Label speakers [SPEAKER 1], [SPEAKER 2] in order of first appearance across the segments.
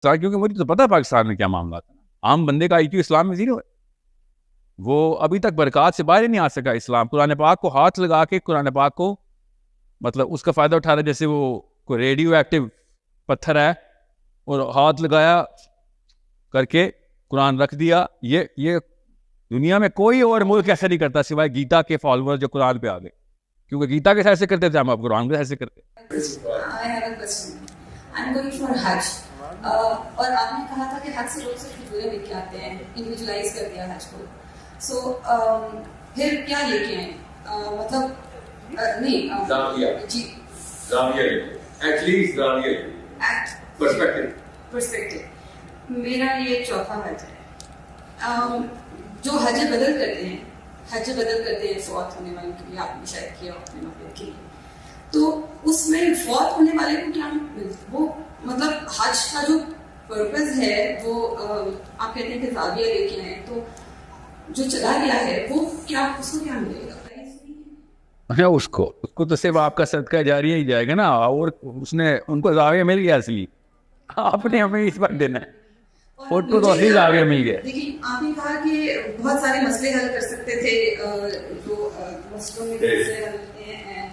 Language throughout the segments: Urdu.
[SPEAKER 1] کیونکہ مجھے تو پتا ہے پاکستان میں کیا معاملات ہیں. عام بندے کا IQ اسلام میں زیرو ہے. وہ ابھی تک برکات سے باہر ہی نہیں آ سکا اسلام. قرآن پاک کو ہاتھ لگا کے قرآن پاک کو مطلب اس کا فائدہ اٹھا رہا ہے. جیسے وہ کوئی ریڈیو ایکٹیو پتھر ہے اور ہاتھ لگایا کر کے قرآن رکھ دیا. یہ دنیا میں کوئی اور ملک ایسا نہیں کرتا سوائے گیتا کے فالوور جو قرآن پہ آ گئے. کیونکہ گیتا کے ایسے کرتے تھے, ہم اب قرآن کے ایسے کرتے.
[SPEAKER 2] اور آپ نے کہا تھا کہ حج سے لوگ صرف کھجوریں لے کے آتے ہیں, انڈیویجولائز کر دیا حج کو. سو پھر کیا لے کے آئیں, مطلب نہیں جی پرسپیکٹو. میرا یہ چوتھا حج ہے. جو حج بدل کرتے ہیں فوت ہونے والوں کے لیے, آپ نے شاید کیا اپنے مقصد کے لیے, تو اس میں فوت ہونے والے کو کیا وہ مطلب حج کا جو پرپز ہے وہ آپ کہتے ہیں کہ زاویہ لے کے آئے, تو جو چلا گیا ہے وہ کیا, اس کو کیا ملے گا؟
[SPEAKER 1] اس کو تو صرف آپ کا صدقہ جاریہ ہی جائے گا نا, اور اس نے ان کو زاویہ مل گیا اصلی. آپ نے ہمیں اس پر دینا ہے, فوٹو تو اصلی زاویہ مل گیا.
[SPEAKER 2] لیکن آپ نے کہا کہ بہت سارے مسئلے حل کر سکتے تھے, جو مسئلوں میں مسئلے حل ہوتے ہیں,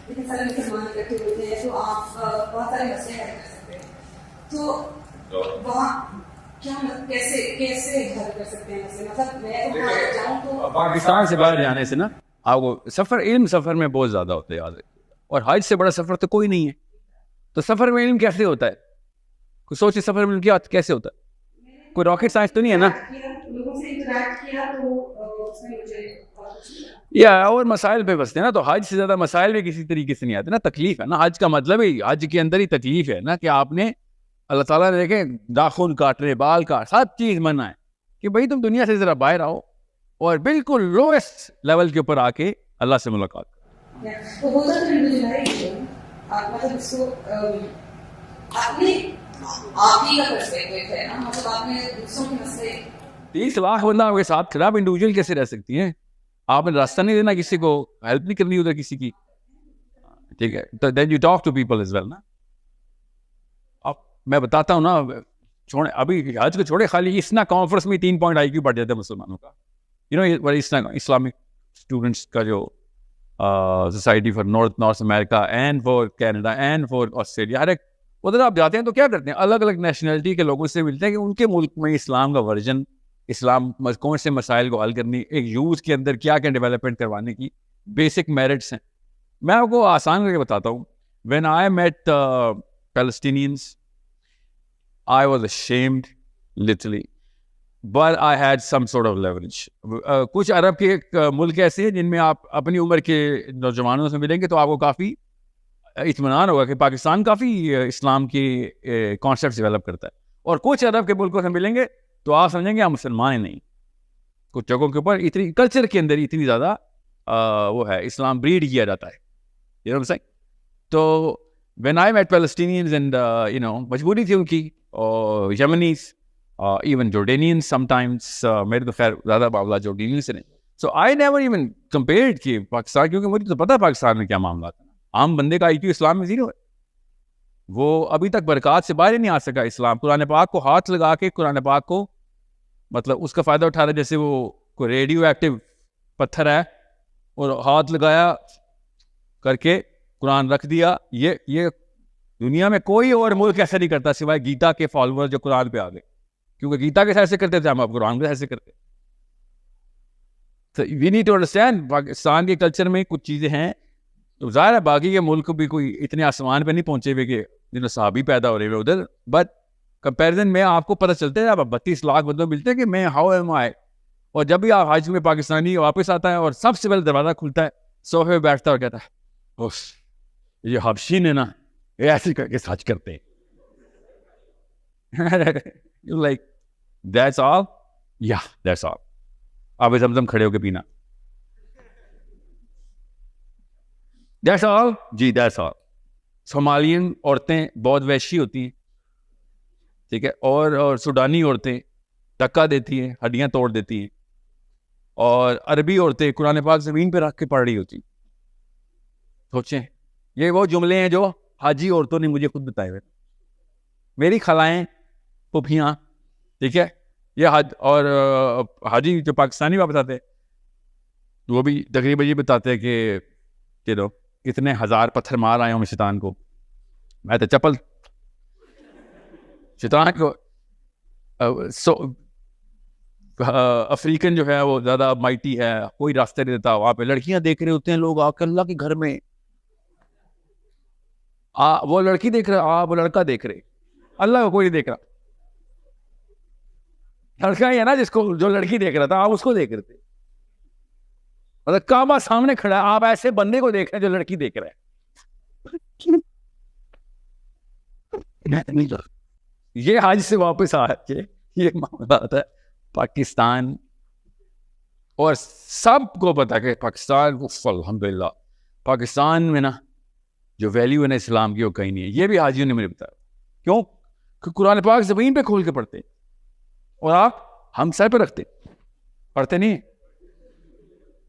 [SPEAKER 2] اتنے سارے مسلمان اکٹھے ہوتے ہیں تو آپ بہت سارے مسئلے حل کر سکتے ہیں. تو وہاں کیا کیسے حل کر سکتے ہیں مسئلے؟ مطلب میں تو وہاں جاؤں تو
[SPEAKER 1] پاکستان سے باہر جانے سے نا آپ کو سفر میں بہت زیادہ ہوتا ہے, یاد رکھیے. اور حج سے بڑا سفر تو کوئی نہیں ہے. تو سفر میں علم کیسے ہوتا ہے؟ کوئی سوچے سفر میں علم کیسے ہوتا ہے؟ کوئی راکٹ سائنس تو نہیں ہے نا.
[SPEAKER 2] لوگوں سے انٹریکٹ کیا تو اس میں مجھے
[SPEAKER 1] یا اور مسائل پہ بستے ہیں نا. تو حج سے زیادہ مسائل بھی کسی طریقے سے نہیں آتے نا. تکلیف ہے نا, حج کا مطلب ہی حج کے اندر ہی تکلیف ہے نا, کہ آپ نے اللہ تعالیٰ نے دیکھیں ناخن کاٹ رہے, بال کاٹ, سب چیز منع ہے کہ بھائی تم دنیا سے ذرا باہر آؤ اور بالکل لویسٹ لیول کے اوپر آ کے اللہ سے ملاقات کرو.
[SPEAKER 2] آپ ہی کا پرسپیکٹو ہے نا, مطلب آپ نے دوسروں کے مسئلے
[SPEAKER 1] 30 لاکھ بندہ آپ کے ساتھ کھڑا, آپ انڈیویجول کیسے رہ سکتی ہیں؟ آپ نے راستہ نہیں دینا کسی کو, ہیلپ نہیں کرنی ادھر کسی کی, ٹھیک ہے. تو then you talk to people as well نا. اب میں بتاتا ہوں نا, چھوڑے ابھی حج کو چھوڑے, خالی اسنا کانفرنس میں 3 پوائنٹ IQ بڑھ جاتا ہے مسلمانوں کا. اسلامک اسٹوڈنٹس کا جو society for North America and for Canada and for Australia, ہر ایک ادھر آپ جاتے ہیں تو کیا کرتے ہیں, الگ الگ نیشنلٹی کے لوگوں سے ملتے ہیں کہ ان کے ملک میں اسلام کا ورژن, اسلام کون سے مسائل کو حل کرنی, ایک یوز کے اندر کیا کیا ڈیولپمنٹ کروانے کی بیسک میرٹس ہیں. میں آپ کو آسان کر کے بتاتا ہوں. When I meet Palestinians I was ashamed literally, but I had some sort of leverage. کچھ عرب کے ملک ایسے ہیں جن میں آپ اپنی عمر کے نوجوانوں سے ملیں گے تو آپ کو کافی اطمینان ہوگا کہ پاکستان کافی اسلام کے کانسیپٹ ڈیولپ کرتا ہے. اور کچھ عرب کے ملکوں سے ملیں گے تو آپ سمجھیں گے آپ مسلمان ہی نہیں. کچھ جگہوں کے اوپر اتنی کلچر کے اندر اتنی زیادہ وہ ہے, اسلام بریڈ کیا جاتا ہے. you know what I'm saying? تو when I met Palestinians and مجبوری تھی ان کی, اور یمنیز, ایون جورڈینینس sometimes, میرے تو خیر زیادہ معاملہ جورڈینین سے نہیں. So I never even compared کہ پاکستان, کیونکہ مجھے تو پتا ہے پاکستان میں کیا معاملات ہیں. عام بندے کا IQ اسلام میں زیرو ہے. وہ ابھی تک برکات سے باہر ہی نہیں آ سکا اسلام. قرآن پاک کو ہاتھ لگا کے قرآن پاک کو مطلب اس کا فائدہ اٹھا رہا ہے. جیسے وہ کوئی ریڈیو ایکٹیو پتھر ہے اور ہاتھ لگایا کر کے قرآن رکھ دیا. یہ دنیا میں کوئی اور ملک ایسا نہیں کرتا سوائے گیتا کے فالوور جو قرآن پہ آ گئے. کیونکہ گیتا کے ایسے کرتے تھے, ہم اب قرآن کے ایسے کرتے. تو we need to understand Pakistan کے کلچر میں کچھ چیزیں ہیں. تو ظاہر ہے باقی کے ملک بھی کوئی اتنے آسمان پہ نہیں پہنچے ہوئے کہ جنہوں صحابی پیدا ہو رہے ہوئے ادھر, بٹ کمپیریزن میں آپ کو پتہ چلتا ہے. اب 32 لاکھ بندوں ملتے ہیں کہ میں ہاؤ ایم آئی. اور جب بھی آپ حج میں پاکستانی واپس آتا ہے اور سب سے پہلے دروازہ کھلتا ہے, صوفے پہ بیٹھتا ہے اور کہتا ہے یہ حبشی نے نا یہ ایسے کر کے حج کرتے ہیں. لائک دیٹس آل, یا دیٹس آل. آپ زمزم کھڑے ہو کے پینا, that's all G, that's all. صومالین عورتیں بہت وحشی ہوتی ہیں, ٹھیک ہے, اور سوڈانی عورتیں ٹکا دیتی ہیں, ہڈیاں توڑ دیتی ہیں, اور عربی عورتیں قرآن پاک زمین پہ رکھ کے پڑھ رہی ہوتی. سوچیں, یہ وہ جملے ہیں جو حاجی عورتوں نے مجھے خود بتائے ہوئے. میری خلائیں پھوپھیاں, ٹھیک ہے, یہ حج اور حاجی جو پاکستانی واپس آتے وہ بھی تقریباً یہ بتاتے ہیں کہ کتنے ہزار پتھر مار آئے ہوں میں شیطان کو, میں تو چپل شیطان کو. افریقن جو ہے وہ زیادہ مائٹی ہے, کوئی راستہ نہیں دیتا, وہاں پہ لڑکیاں دیکھ رہے ہوتے ہیں لوگ آ کے اللہ کے گھر میں, وہ لڑکی دیکھ رہا, وہ لڑکا دیکھ رہے, اللہ کو کوئی نہیں دیکھ رہا. لڑکا ہی ہے نا جس کو جو لڑکی دیکھ رہا تھا, آپ اس کو دیکھ رہے تھے. مطلب کعبہ سامنے کھڑا ہے, آپ ایسے بندے کو دیکھ رہے ہیں جو لڑکی دیکھ رہا ہے. یہ حج سے واپس آ کے یہ معاملات ہے پاکستان, اور سب کو پتا کہ پاکستان الحمدللہ پاکستان میں نا جو ویلیو ہے نا اسلام کی وہ کہیں نہیں ہے. یہ بھی حاجیوں نے مجھے بتایا. کیوں؟ کہ قرآن پاک زمین پہ کھول کے پڑھتے اور آپ ہم سر پہ رکھتے, پڑھتے نہیں,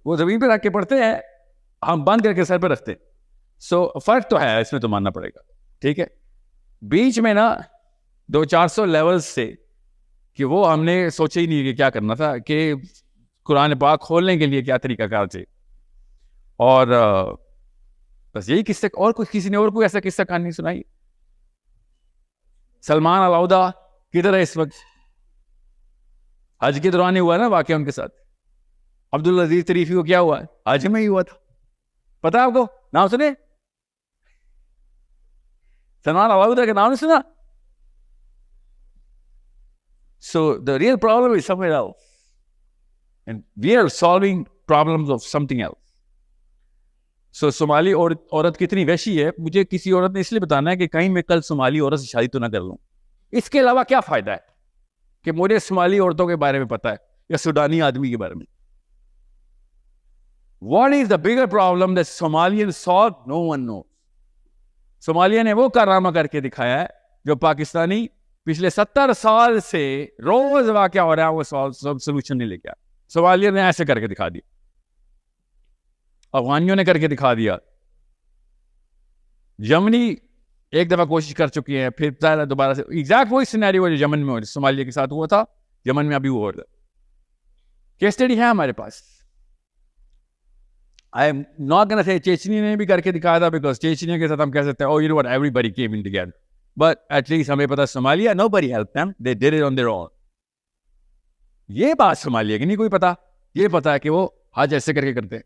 [SPEAKER 1] وہ زمین پہ رکھ کے پڑھتے ہیں, ہم بند کر کے سر پہ رکھتے. سو فرق تو ہے, اس میں تو ماننا پڑے گا, ٹھیک ہے. بیچ میں نا 200-400 لیولز سے کہ وہ ہم نے سوچا ہی نہیں کہ کیا کرنا تھا, کہ قرآن پاک کھولنے کے لیے کیا طریقہ کار چاہیے. اور بس یہی قصے, اور کسی نے اور کوئی ایسا قصہ کہانی سنائی. سلمان علاؤدہ کدھر ہے اس وقت؟ حج کے دوران ہی ہوا نا واقعہ ان کے ساتھ. عبدالعزیز طریفی کو کیا ہوا ہے؟ حج میں ہی ہوا تھا. پتا ہے آپ کو؟ نام سنے سلمان علاؤدہ کا نام نہیں سنا؟ So the real problem is somewhere else, and we are solving problems of something else. So somali عورت کتنی وحشی ہے, مجھے کسی عورت نے اس لیے بتانا ہے کہ کہیں میں کل somali عورت سے شادی تو نہ کر لوں. اس کے علاوہ کیا فائدہ ہے کہ مجھے somali عورتوں کے بارے میں پتا ہے یا سوڈانی آدمی کے بارے میں. What is the bigger problem that Somalians solved? No one knows. Somalia نے وہ کارنامہ کر کے دکھایا ہے جو پاکستانی پچھلے 70 سال سے روز واقعہ ہو رہا ہے, وہ سولوشن نہیں لے کے آیا. سومالیہ نے ایسے کر کے دکھا دیا, افغانیوں نے کر کے دکھا دیا, یمنی ایک دفعہ کوشش کر چکی ہیں, پھر دوبارہ سے ایگزیکٹ وہی سینیریو جو یمن میں صومالیہ کے ساتھ ہوا تھا, یمن میں ابھی ہوا تھا. کیس اسٹڈی ہے ہمارے پاس. I am not going to say چیچنی نے بھی کر کے دکھایا تھا, بیکاز چیچنیا کے ساتھ ہم کہہ سکتے ہیں oh you know what everybody came in together, but at least ہمیں پتا Somalia nobody helped them, they did it on their own. یہ بات صومالیہ کی نہیں کوئی پتا, یہ پتا ہے کہ وہ حج ایسے کر کے کرتے ہیں.